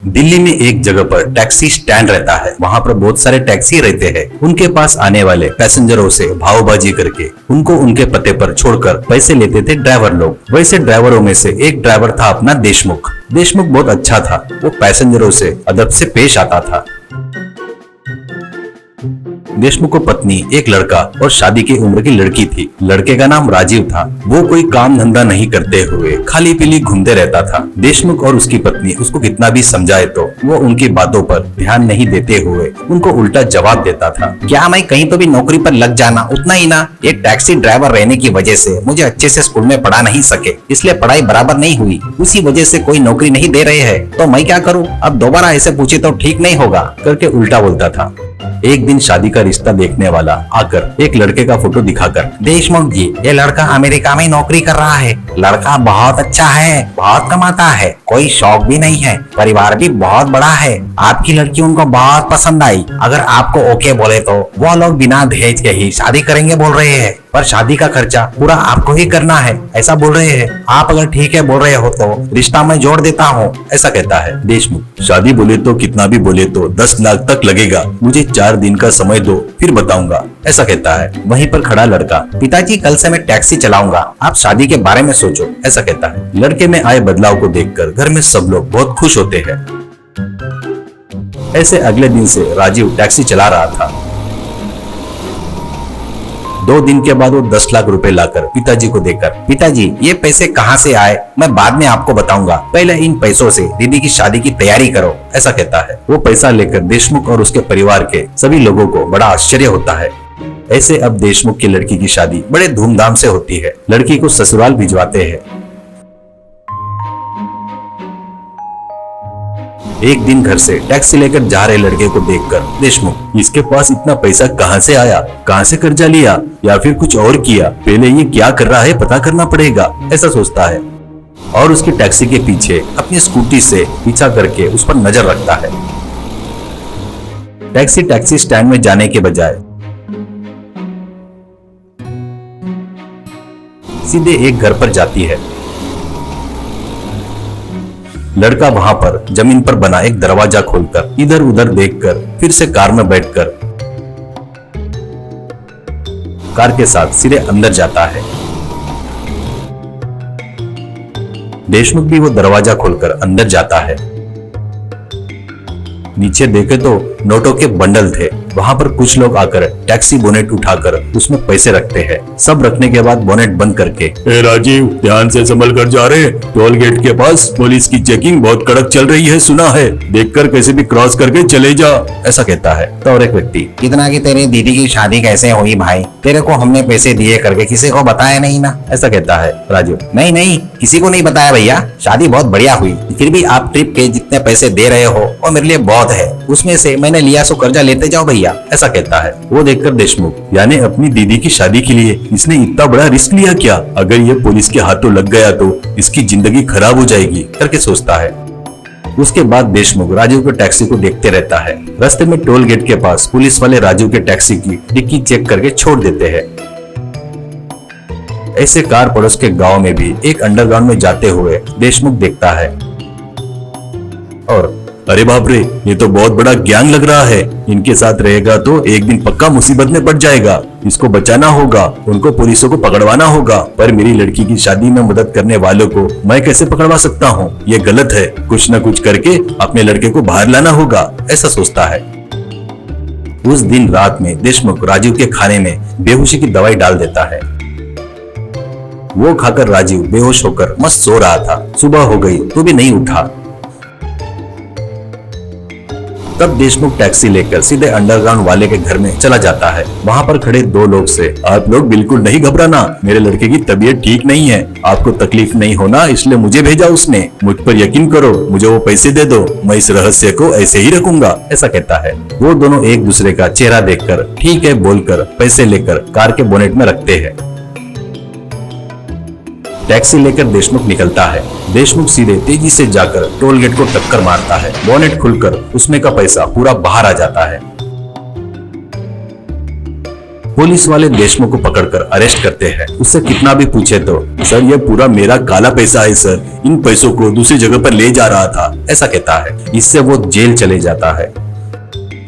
दिल्ली में एक जगह पर टैक्सी स्टैंड रहता है। वहाँ पर बहुत सारे टैक्सी रहते हैं। उनके पास आने वाले पैसेंजरों से भावबाजी करके उनको उनके पते पर छोड़कर पैसे लेते थे ड्राइवर लोग। वैसे ड्राइवरों में से एक ड्राइवर था अपना देशमुख। देशमुख बहुत अच्छा था। वो पैसेंजरों से अदब से पेश आता था। देशमुख को पत्नी, एक लड़का और शादी की उम्र की लड़की थी। लड़के का नाम राजीव था। वो कोई काम धंधा नहीं करते हुए खाली पीली घूमते रहता था। देशमुख और उसकी पत्नी उसको कितना भी समझाए तो वो उनकी बातों पर ध्यान नहीं देते हुए उनको उल्टा जवाब देता था। क्या मैं कहीं तो भी नौकरी पर लग जाना, उतना ही ना। एक टैक्सी ड्राइवर रहने की वजह से मुझे अच्छे से स्कूल में पढ़ा नहीं सके, इसलिए पढ़ाई बराबर नहीं हुई। उसी वजह से कोई नौकरी नहीं दे रहे हैं, तो मैं क्या करूँ। अब दोबारा ऐसे पूछे तो ठीक नहीं होगा करके उल्टा बोलता था। एक दिन शादी का रिश्ता देखने वाला आकर एक लड़के का फोटो दिखाकर, देशमुख जी, ये लड़का अमेरिका में नौकरी कर रहा है। लड़का बहुत अच्छा है, बहुत कमाता है, कोई शौक भी नहीं है, परिवार भी बहुत बड़ा है। आपकी लड़की उनको बहुत पसंद आई। अगर आपको ओके बोले तो वो लोग बिना दहेज के ही शादी करेंगे बोल रहे हैं, पर शादी का खर्चा पूरा आपको ही करना है, ऐसा बोल रहे हैं। आप अगर ठीक है बोल रहे हो तो रिश्ता मैं जोड़ देता हूँ, ऐसा कहता है देशमुख। शादी बोले तो कितना भी बोले तो 10 लाख तक लगेगा। मुझे 4 दिन का समय दो, फिर बताऊंगा, ऐसा कहता है। वहीं पर खड़ा लड़का, पिताजी कल से मैं टैक्सी चलाऊंगा, आप शादी के बारे में सोचो, ऐसा कहता है। लड़के में आए बदलाव को देखकर घर में सब लोग बहुत खुश होते हैं। ऐसे अगले दिन से राजीव टैक्सी चला रहा था। 2 दिन के बाद वो 10 लाख रुपए लाकर पिताजी को देकर, पिताजी ये पैसे कहाँ से आए मैं बाद में आपको बताऊंगा, पहले इन पैसों से दीदी की शादी की तैयारी करो, ऐसा कहता है। वो पैसा लेकर देशमुख और उसके परिवार के सभी लोगों को बड़ा आश्चर्य होता है। ऐसे अब देशमुख की लड़की की शादी बड़े धूमधाम से होती है। लड़की को ससुराल भिजवाते हैं। एक दिन घर से टैक्सी लेकर जा रहे लड़के को देखकर देशमुख, इसके पास इतना पैसा कहां से आया, कहां से कर्जा लिया या फिर कुछ और किया, पहले ये क्या कर रहा है पता करना पड़ेगा, ऐसा सोचता है। और उसकी टैक्सी के पीछे अपनी स्कूटी से पीछा करके उस पर नजर रखता है। टैक्सी स्टैंड में जाने के बजाय सीधे एक घर पर जाती है। लड़का वहां पर जमीन पर बना एक दरवाजा खोलकर इधर उधर देखकर फिर से कार में बैठकर कार के साथ सीधे अंदर जाता है। देशमुख भी वो दरवाजा खोलकर अंदर जाता है। नीचे देखे तो नोटों के बंडल थे। वहां पर कुछ लोग आकर टैक्सी बोनेट उठाकर उसमें पैसे रखते हैं। सब रखने के बाद बोनेट बंद करके, ए राजीव, ध्यान से संभल कर जा रहे। टोल गेट के पास पुलिस की चेकिंग बहुत कड़क चल रही है, सुना है, देखकर कैसे भी क्रॉस करके चले जा, ऐसा कहता है। तो और एक व्यक्ति, कितना की तेरी दीदी की शादी कैसे हुई भाई, तेरे को हमने पैसे दिए करके किसी को बताया नहीं ना, ऐसा कहता है राजू। नहीं किसी को नहीं बताया भैया, शादी बहुत बढ़िया हुई। फिर भी आप ट्रिप के जितने पैसे दे रहे हो वो मेरे लिए बहुत है, उसमें से मैंने लिया सो कर्जा लेते जाओ भैया, ऐसा कहता है। वो देखकर देशमुख, यानी अपनी दीदी की शादी के लिए इसने इतना बड़ा रिस्क लिया क्या, अगर ये पुलिस के हाथों लग गया तो इसकी जिंदगी खराब हो जाएगी करके सोचता है। उसके बाद देशमुख राजू के टैक्सी को देखते रहता है। रास्ते में टोल गेट के पास पुलिस वाले राजू के टैक्सी की डिक्की चेक करके छोड़ देते हैं। ऐसे कार पड़ोस के गांव में भी एक अंडरग्राउंड में जाते हुए देशमुख देखता है और अरे बाप रे, ये तो बहुत बड़ा गैंग लग रहा है। इनके साथ रहेगा तो एक दिन पक्का मुसीबत में पड़ जाएगा। इसको बचाना होगा, उनको पुलिसों को पकड़वाना होगा। पर मेरी लड़की की शादी में मदद करने वालों को मैं कैसे पकड़वा सकता हूँ, ये गलत है। कुछ न कुछ करके अपने लड़के को बाहर लाना होगा, ऐसा सोचता है। उस दिन रात में देशमुख राजीव के खाने में बेहोशी की दवाई डाल देता है। वो खाकर राजीव बेहोश होकर मस्त सो रहा था। सुबह हो गई तो भी नहीं उठा। तब देशमुख टैक्सी लेकर सीधे अंडरग्राउंड वाले के घर में चला जाता है। वहाँ पर खड़े 2 लोग से, आप लोग बिल्कुल नहीं घबराना, मेरे लड़के की तबीयत ठीक नहीं है, आपको तकलीफ नहीं होना इसलिए मुझे भेजा उसने। मुझ पर यकीन करो, मुझे वो पैसे दे दो, मैं इस रहस्य को ऐसे ही रखूंगा, ऐसा कहता है। वो दोनों एक दूसरे का चेहरा देखकर ठीक है बोलकर पैसे लेकर कार के बोनेट में रखते हैं। टैक्सी लेकर देशमुख निकलता है। देशमुख सीधे तेजी से जाकर टोल गेट को टक्कर मारता है। बोनेट खुलकर उसमें का पैसा पूरा बाहर आ जाता है। पुलिस वाले देशमुख को पकड़कर अरेस्ट करते हैं। उससे कितना भी पूछे तो सर ये पूरा मेरा काला पैसा है सर, इन पैसों को दूसरी जगह पर ले जा रहा था, ऐसा कहता है। इससे वो जेल चले जाता है।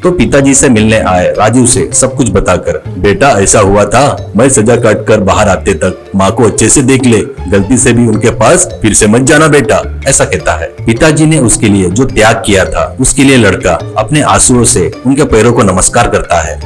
तो पिताजी से मिलने आए राजू से सब कुछ बताकर, बेटा ऐसा हुआ था, मैं सजा काट कर बाहर आते तक माँ को अच्छे से देख ले, गलती से भी उनके पास फिर से मत जाना बेटा, ऐसा कहता है। पिताजी ने उसके लिए जो त्याग किया था उसके लिए लड़का अपने आंसुओं से उनके पैरों को नमस्कार करता है।